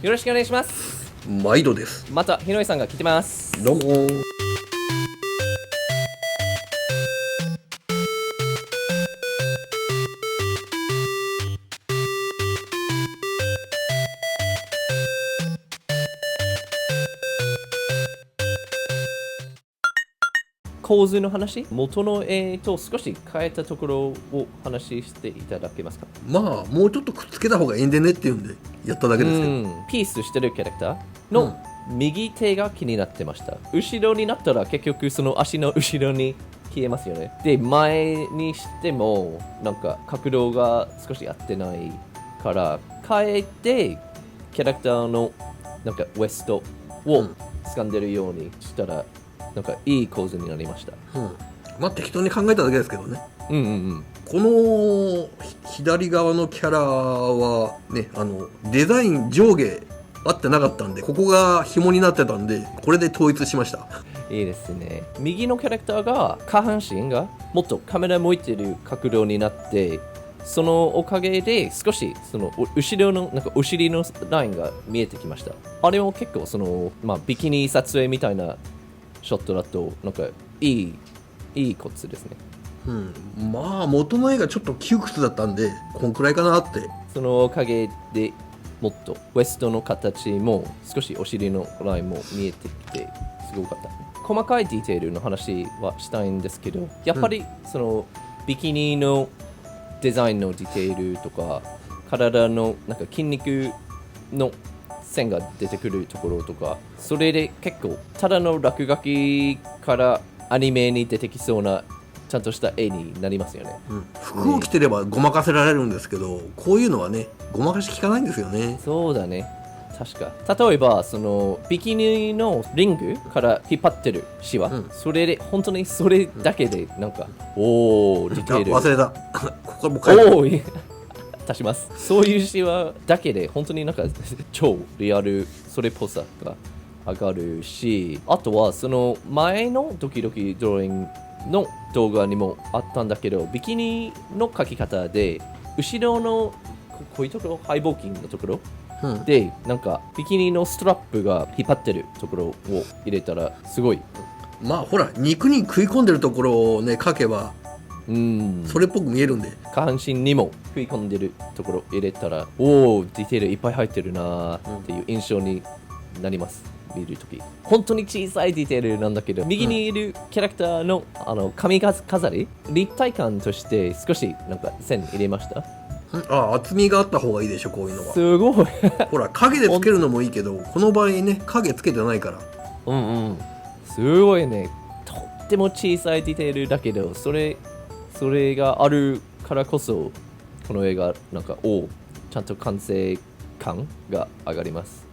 よろしくお願いします。毎度です。またひろいさんが来てます。どうも。構図の話、元の絵と少し変えたところを話していただけますか？まあもうちょっとくっつけた方がいいんでねっていうんでやっただけですけど、ピースしてるキャラクターの右手が気になってました。後ろになったら結局その足の後ろに消えますよね。で、前にしてもなんか角度が少し合ってないから変えてキャラクターのなんかウエストを掴んでるようにしたらなんかいい構図になりました。まあ適当に考えただけですけどね。この左側のキャラはね、デザイン上下合ってなかったんで、ここが紐になってたんで、これで統一しました。いいですね。右のキャラクターが下半身がもっとカメラ向いてる角度になって、そのおかげで少しその後ろのなんかお尻のラインが見えてきました。あれも結構その、ビキニ撮影みたいなショットだとなんかいいコツですね。まあ元の絵がちょっと窮屈だったんでこんくらいかなって。そのおかげでもっとウエストの形も少しお尻のラインも見えてきてすごかった。細かいディテールの話はしたいんですけど、やっぱりそのビキニのデザインのディテールとか体のなんか筋肉の線が出てくるところとか、それで結構ただの落書きからアニメに出てきそうなちゃんとした絵になりますよね。服を着てればごまかせられるんですけど、こういうのはねごまかし効かないんですよね。そうだね、確か。例えばそのビキニのリングから引っ張ってるシワ、それで本当にそれだけでなんか、おーディテール忘れたここも書いておー足します。そういうシワだけで本当になんか超リアルそれっぽさが上がるし、あとはその前のドキドキドローイングの動画にもあったんだけど、ビキニの描き方で後ろのこういうところ、ハイボーキングのところ、でなんかビキニのストラップが引っ張ってるところを入れたらすごい、まあほら肉に食い込んでるところをね描けばそれっぽく見えるんで、下半身にも食い込んでるところ入れたら、おおディテールいっぱい入ってるなっていう印象になります。見るとき本当に小さいディテールなんだけど、右にいるキャラクターの髪飾り立体感として少しなんか線入れました。厚みがあった方がいいでしょ、こういうのは。すごいほら影でつけるのもいいけど、この場合ね影つけてないから。すごいね。とっても小さいディテールだけど、それがあるからこそこの映画なんかちゃんと完成感が上がります。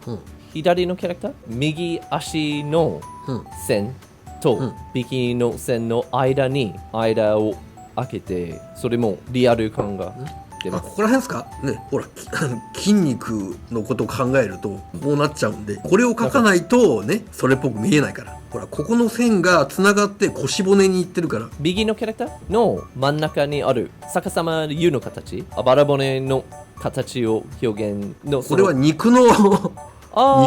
左のキャラクター、右足の線とビキニの線の間を開けて、それもリアル感が出ます。ここら辺ですかね。ほら筋肉のことを考えるとこうなっちゃうんで、これを描かないとねそれっぽく見えないから。ほらここの線がつながって腰骨にいってるから。右のキャラクターの真ん中にある逆さま U の形、あばら骨の形を表現の、これは肉の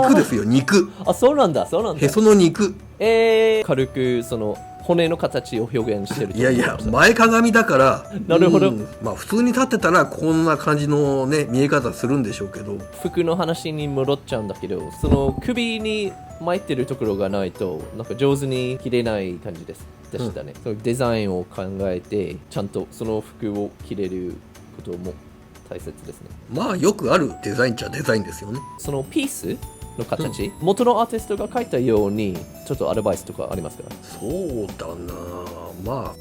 肉ですよ、肉。そうなんだ。へその肉。軽くその骨の形を表現してると。いやいや前かがみだからなるほど。まあ普通に立ってたらこんな感じのね見え方するんでしょうけど、服の話に戻っちゃうんだけど、その首に巻いてるところがないとなんか上手に着れない感じでしたね。そのデザインを考えてちゃんとその服を着れることも大切ですね。まあよくあるデザインっちゃデザインですよね。そのピースの形、元のアーティストが描いたようにちょっとアドバイスとかありますか？そうだな、まあ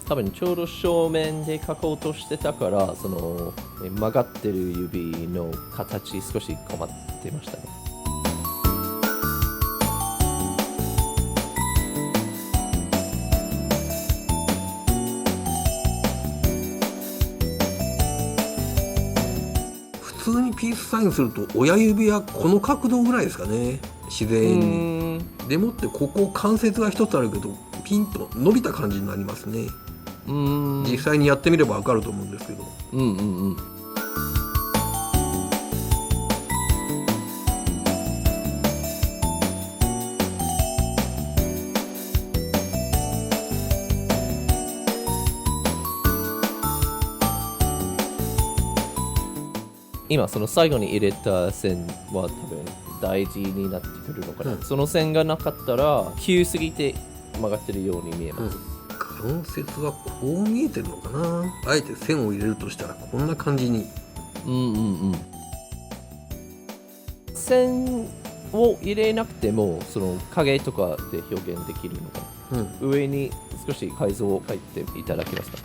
多分ちょうど正面で描こうとしてたから、その曲がってる指の形少し困ってましたね。普通にピースサインすると親指はこの角度ぐらいですかね、自然に。でもってここ関節が一つあるけどピンと伸びた感じになりますね。実際にやってみれば分かると思うんですけど。今その最後に入れた線は多分大事になってくるのかな、その線がなかったら急すぎて曲がってるように見えます、関節はこう見えてるのかな。あえて線を入れるとしたらこんな感じに。線を入れなくてもその影とかで表現できるのかな、上に少し解像を書いていただけますか。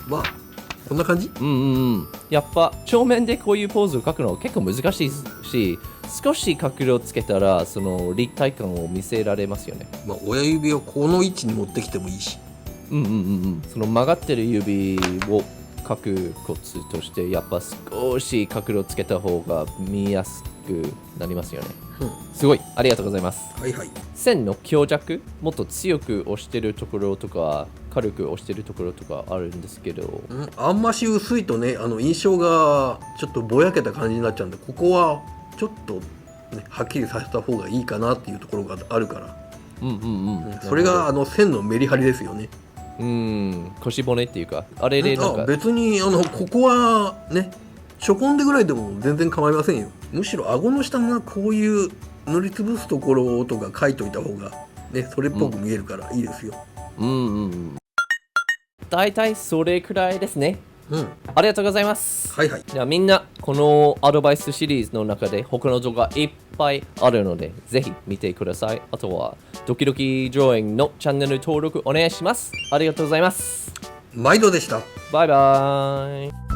まあこんな感じ。やっぱ正面でこういうポーズを描くのは結構難しいし、少し角度をつけたらその立体感を見せられますよね。まあ親指をこの位置に持ってきてもいいし。その曲がってる指を描くコツとしてやっぱ少し角度をつけた方が見やすくなりますよね。すごいありがとうございます。線の強弱もっと強く押してるところとか軽く押してるところとかあるんですけど、あんまし薄いとね印象がちょっとぼやけた感じになっちゃうんで、ここはちょっと、ね、はっきりさせた方がいいかなっていうところがあるから、それが線のメリハリですよね。腰骨っていうかあれでなんか別にここはね初根でぐらいでも全然構いませんよ。むしろ顎の下がこういう塗りつぶすところとか書いといた方がねそれっぽく見えるからいいですよ。だいたいそれくらいですね。ありがとうございます。じゃあみんなこのアドバイスシリーズの中で他の動画いっぱいあるのでぜひ見てください。あとはドキドキドローイングのチャンネル登録お願いします。ありがとうございます。毎度でした。バイバイ。